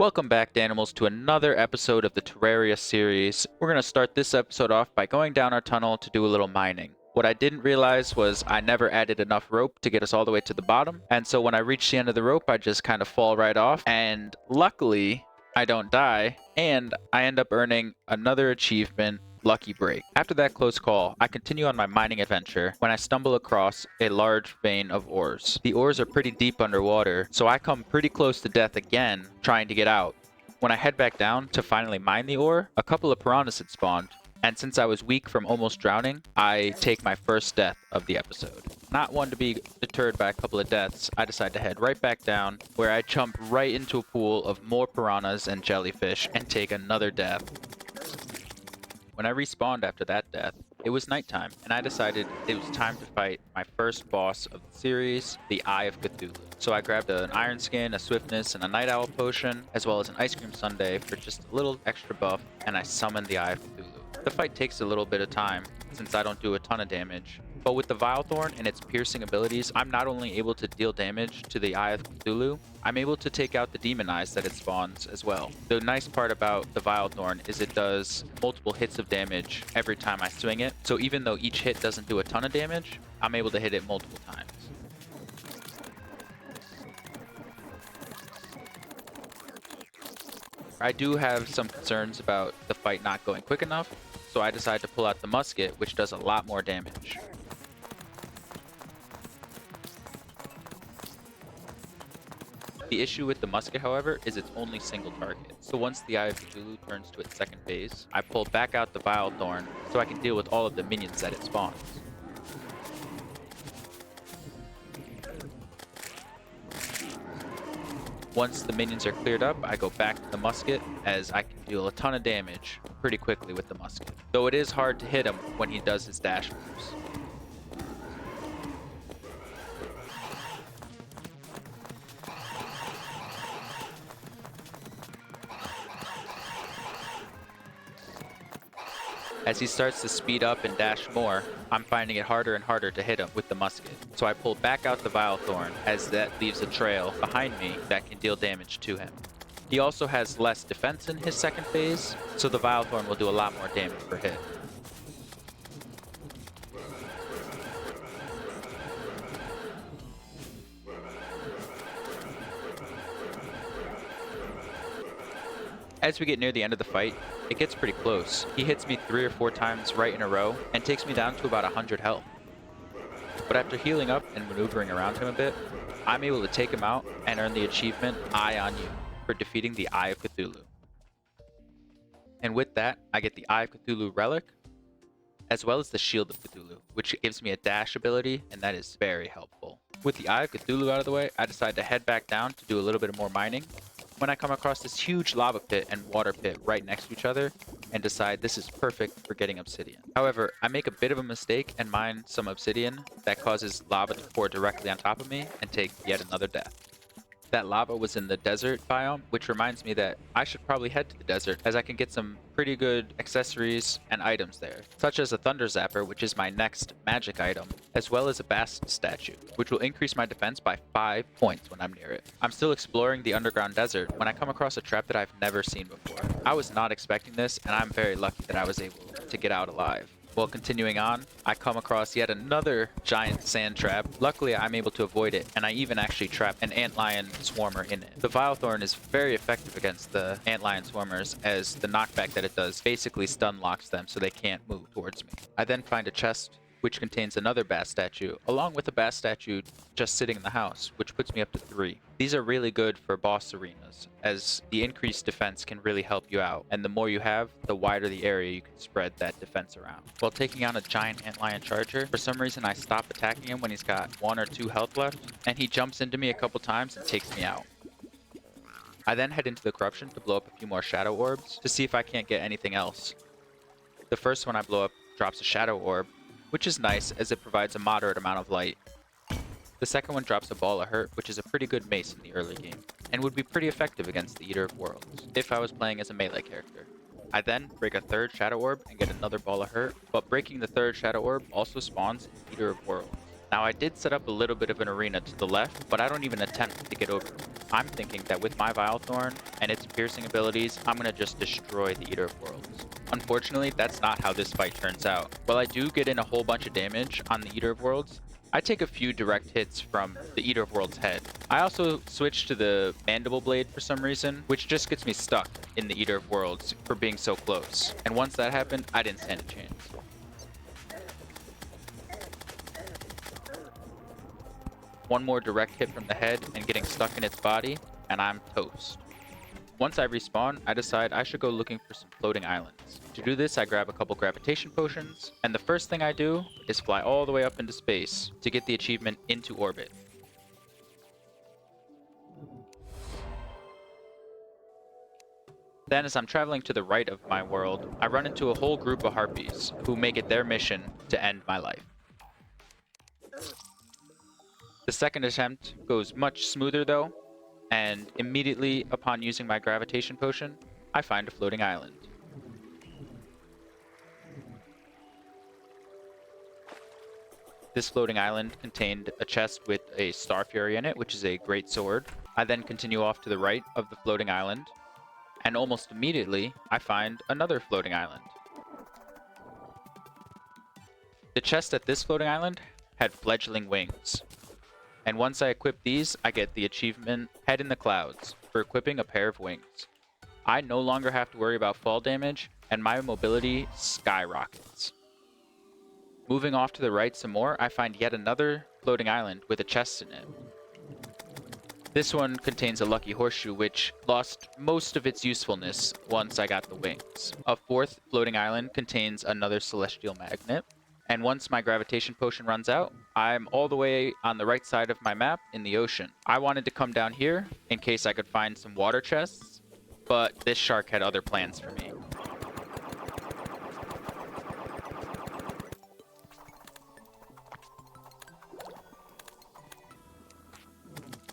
Welcome back, Danimals, to another episode of the Terraria series. We're going to start this episode off by going down our tunnel to do a little mining. What I didn't realize was I never added enough rope to get us all the way to the bottom, and so when I reach the end of the rope, I just kind of fall right off, and luckily, I don't die, and I end up earning another achievement, Lucky Break. After that close call, I continue on my mining adventure when I stumble across a large vein of ores. The ores are pretty deep underwater, so I come pretty close to death again trying to get out. When I head back down to finally mine the ore, a couple of piranhas had spawned, and since I was weak from almost drowning, I take my first death of the episode. Not one to be deterred by a couple of deaths, I decide to head right back down, where I jump right into a pool of more piranhas and jellyfish and take another death. When I respawned after that death, it was nighttime, and I decided it was time to fight my first boss of the series, the Eye of Cthulhu. So I grabbed an iron skin, a swiftness, and a night owl potion, as well as an ice cream sundae for just a little extra buff, and I summoned the Eye of Cthulhu. The fight takes a little bit of time, since I don't do a ton of damage, but with the Vile Thorn and its piercing abilities, I'm not only able to deal damage to the Eye of Cthulhu, I'm able to take out the demon eyes that it spawns as well. The nice part about the Vile Thorn is it does multiple hits of damage every time I swing it, so even though each hit doesn't do a ton of damage, I'm able to hit it multiple times. I do have some concerns about the fight not going quick enough, so I decide to pull out the musket, which does a lot more damage. The issue with the musket, however, is it's only single target. So once the Eye of Cthulhu turns to its second phase, I pull back out the Vile Thorn so I can deal with all of the minions that it spawns. Once the minions are cleared up, I go back to the musket as I can deal a ton of damage pretty quickly with the musket. Though it is hard to hit him when he does his dash moves. As he starts to speed up and dash more, I'm finding it harder and harder to hit him with the musket. So I pull back out the Vile Thorn, as that leaves a trail behind me that can deal damage to him. He also has less defense in his second phase, so the Vile Thorn will do a lot more damage per hit. As we get near the end of the fight, it gets pretty close. He hits me 3 or 4 times right in a row and takes me down to about 100 health. But after healing up and maneuvering around him a bit, I'm able to take him out and earn the achievement Eye on You for defeating the Eye of Cthulhu. And with that, I get the Eye of Cthulhu relic, as well as the Shield of Cthulhu, which gives me a dash ability, and that is very helpful. With the Eye of Cthulhu out of the way, I decide to head back down to do a little bit more mining, when I come across this huge lava pit and water pit right next to each other and decide this is perfect for getting obsidian. However, I make a bit of a mistake and mine some obsidian that causes lava to pour directly on top of me and take yet another death. That lava was in the desert biome, which reminds me that I should probably head to the desert as I can get some pretty good accessories and items there, such as a thunder zapper, which is my next magic item, as well as a bast statue, which will increase my defense by 5 points when I'm near it. I'm still exploring the underground desert when I come across a trap that I've never seen before. I was not expecting this, and I'm very lucky that I was able to get out alive. While continuing on, I come across yet another giant sand trap. Luckily, I'm able to avoid it, and I even actually trap an antlion swarmer in it. The Vile Thorn is very effective against the antlion swarmers, as the knockback that it does basically stun locks them so they can't move towards me. I then find a chest which contains another bast statue, along with a bast statue just sitting in the house, which puts me up to 3. These are really good for boss arenas, as the increased defense can really help you out, and the more you have, the wider the area you can spread that defense around. While taking on a giant antlion charger, for some reason I stop attacking him when he's got 1 or 2 health left, and he jumps into me a couple times and takes me out. I then head into the corruption to blow up a few more shadow orbs to see if I can't get anything else. The first one I blow up drops a shadow orb, which is nice as it provides a moderate amount of light. The second one drops a ball of hurt, which is a pretty good mace in the early game, and would be pretty effective against the Eater of Worlds, if I was playing as a melee character. I then break a third shadow orb and get another ball of hurt, but breaking the third shadow orb also spawns Eater of Worlds. Now I did set up a little bit of an arena to the left, but I don't even attempt to get over. I'm thinking that with my Vile Thorn and its piercing abilities, I'm going to just destroy the Eater of Worlds. Unfortunately, that's not how this fight turns out. While I do get in a whole bunch of damage on the Eater of Worlds, I take a few direct hits from the Eater of Worlds' head. I also switch to the Mandible Blade for some reason, which just gets me stuck in the Eater of Worlds for being so close. And once that happened, I didn't stand a chance. One more direct hit from the head and getting stuck in its body, and I'm toast. Once I respawn, I decide I should go looking for some floating islands. To do this, I grab a couple gravitation potions, and the first thing I do is fly all the way up into space to get the achievement Into Orbit. Then as I'm traveling to the right of my world, I run into a whole group of harpies who make it their mission to end my life. The second attempt goes much smoother though, and immediately upon using my gravitation potion, I find a floating island. This floating island contained a chest with a Star Fury in it, which is a great sword. I then continue off to the right of the floating island, and almost immediately I find another floating island. The chest at this floating island had fledgling wings. And once I equip these, I get the achievement Head in the Clouds for equipping a pair of wings. I no longer have to worry about fall damage, and my mobility skyrockets. Moving off to the right some more, I find yet another floating island with a chest in it. This one contains a lucky horseshoe, which lost most of its usefulness once I got the wings. A fourth floating island contains another celestial magnet. And once my gravitation potion runs out, I'm all the way on the right side of my map in the ocean. I wanted to come down here in case I could find some water chests, but this shark had other plans for me.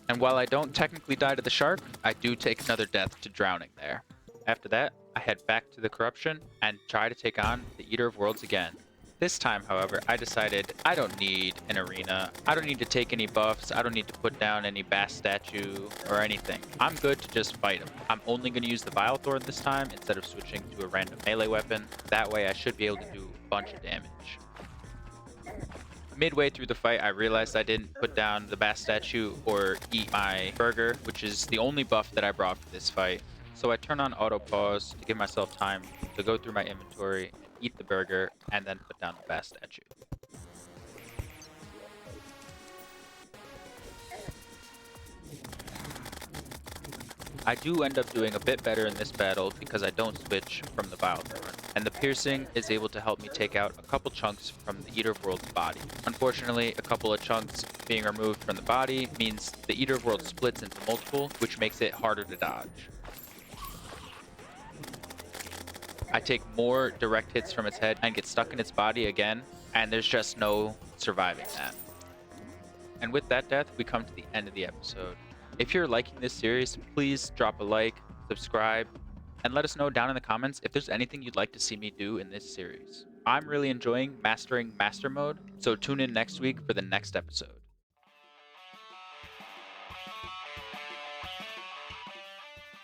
And while I don't technically die to the shark, I do take another death to drowning there. After that, I head back to the corruption and try to take on the Eater of Worlds again. This time, however, I decided I don't need an arena. I don't need to take any buffs. I don't need to put down any bass statue or anything. I'm good to just fight him. I'm only going to use the Vile Thorn this time instead of switching to a random melee weapon. That way I should be able to do a bunch of damage. Midway through the fight, I realized I didn't put down the bass statue or eat my burger, which is the only buff that I brought for this fight. So I turn on auto pause to give myself time to go through my inventory, eat the burger, and then put down the bass statue. I do end up doing a bit better in this battle because I don't switch from the Vile Thorn, and the piercing is able to help me take out a couple chunks from the Eater of Worlds' body. Unfortunately, a couple of chunks being removed from the body means the Eater of Worlds splits into multiple, which makes it harder to dodge. I take more direct hits from its head and get stuck in its body again, and there's just no surviving that. And with that death, we come to the end of the episode. If you're liking this series, please drop a like, subscribe, and let us know down in the comments if there's anything you'd like to see me do in this series. I'm really enjoying mastering Master Mode, so tune in next week for the next episode.